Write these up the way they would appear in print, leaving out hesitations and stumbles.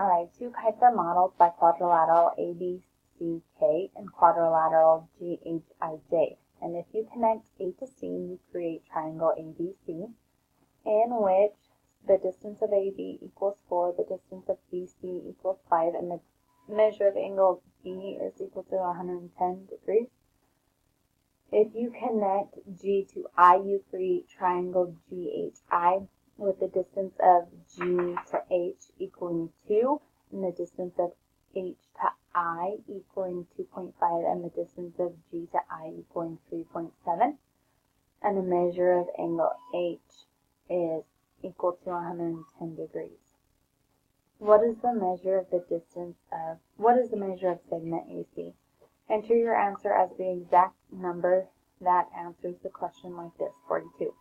Alright, two kites are modeled by quadrilateral ABCK and quadrilateral GHIJ. And if you connect A to C, you create triangle ABC, in which the distance of AB equals 4, the distance of BC equals 5, and the measure of angle B is equal to 110 degrees. If you connect G to I, you create triangle GHI with the distance of G to H equaling 2, and the distance of H to I equaling 2.5, and the distance of G to I equaling 3.7. And the measure of angle H is equal to 110 degrees. What is the measure of segment AC? Enter your answer as the exact number that answers the question like this, 42.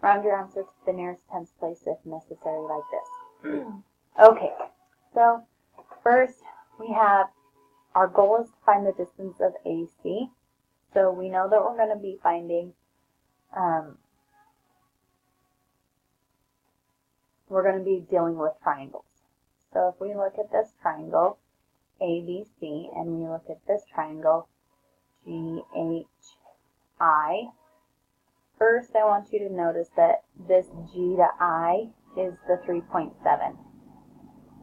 Round your answer to the nearest tens place if necessary like this. Okay, so first we have, our goal is to find the distance of AC. So we know that we're going to be finding, we're going to be dealing with triangles. So if we look at this triangle, ABC, and we look at this triangle, GHI, first I want you to notice that this G to I is the 3.7.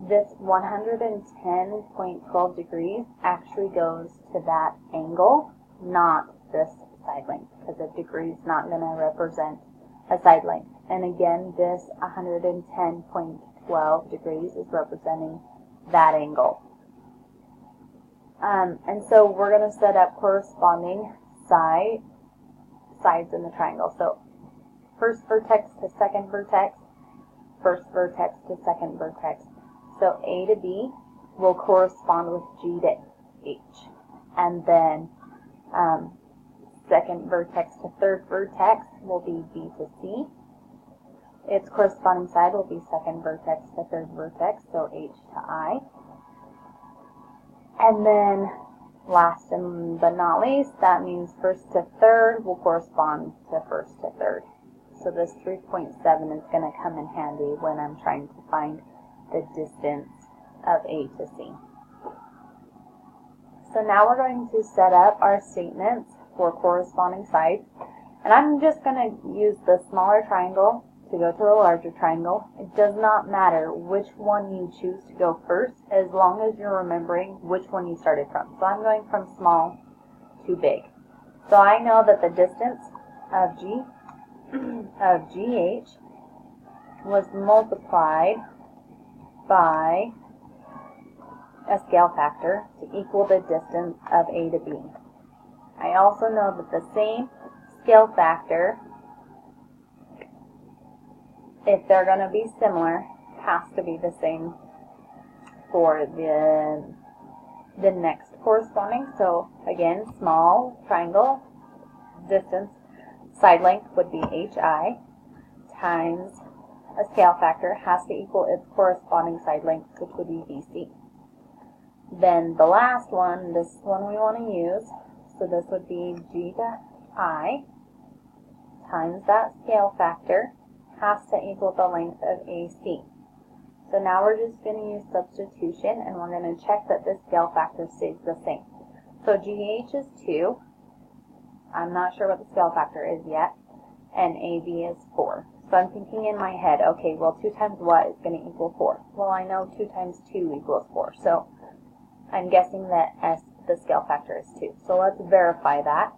This 110.12 degrees actually goes to that angle, not this side length, because a degree is not going to represent a side length. And again, this 110.12 degrees is representing that angle. And so we're going to set up corresponding sides in the triangle. So first vertex to second vertex, first vertex to second vertex. So A to B will correspond with G to H. And then second vertex to third vertex will be B to C. Its corresponding side will be second vertex to third vertex, so H to I. And then last but not least, that means first to third will correspond to first to third. So this 3.7 is going to come in handy when I'm trying to find the distance of A to C. So now we're going to set up our statements for corresponding sides. And I'm just going to use the smaller triangle to go to the larger triangle. It does not matter which one you choose to go first, as long as you're remembering which one you started from. So I'm going from small to big. So I know that the distance of GH was multiplied by a scale factor to equal the distance of A to B. I also know that the same scale factor, if they're going to be similar, has to be the same for the next corresponding. So again, small triangle, distance, side length would be HI times a scale factor has to equal its corresponding side length, which would be BC. Then the last one, this one we want to use, so this would be G to I times that scale factor has to equal the length of AC. So now we're just going to use substitution, and we're going to check that this scale factor stays the same. So GH is 2. I'm not sure what the scale factor is yet. And AB is 4. So I'm thinking in my head, okay, well 2 times what is going to equal 4? Well, I know 2 times 2 equals 4. So I'm guessing that the scale factor is 2. So let's verify that.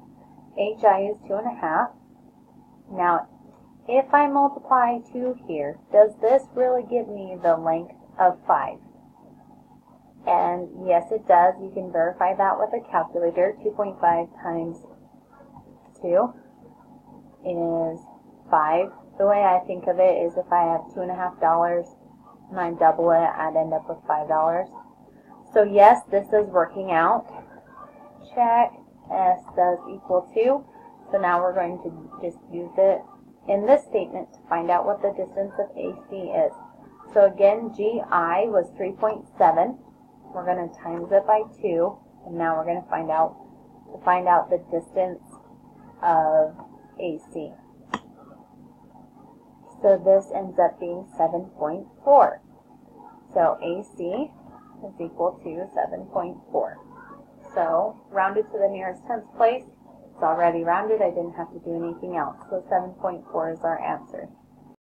HI is 2.5. Now, if I multiply 2 here, does this really give me the length of 5? And yes, it does. You can verify that with a calculator. 2.5 times 2 is 5. The way I think of it is if I have $2.50 and I double it, I'd end up with $5. So yes, this is working out. Check. S does equal 2. So now we're going to just use it in this statement to find out what the distance of AC is. So again, GI was 3.7. We're going to times it by 2, and now we're going to find out the distance of AC. So this ends up being 7.4. So AC is equal to 7.4. So rounded to the nearest tenth place. It's already rounded. I didn't have to do anything else. So 7.4 is our answer.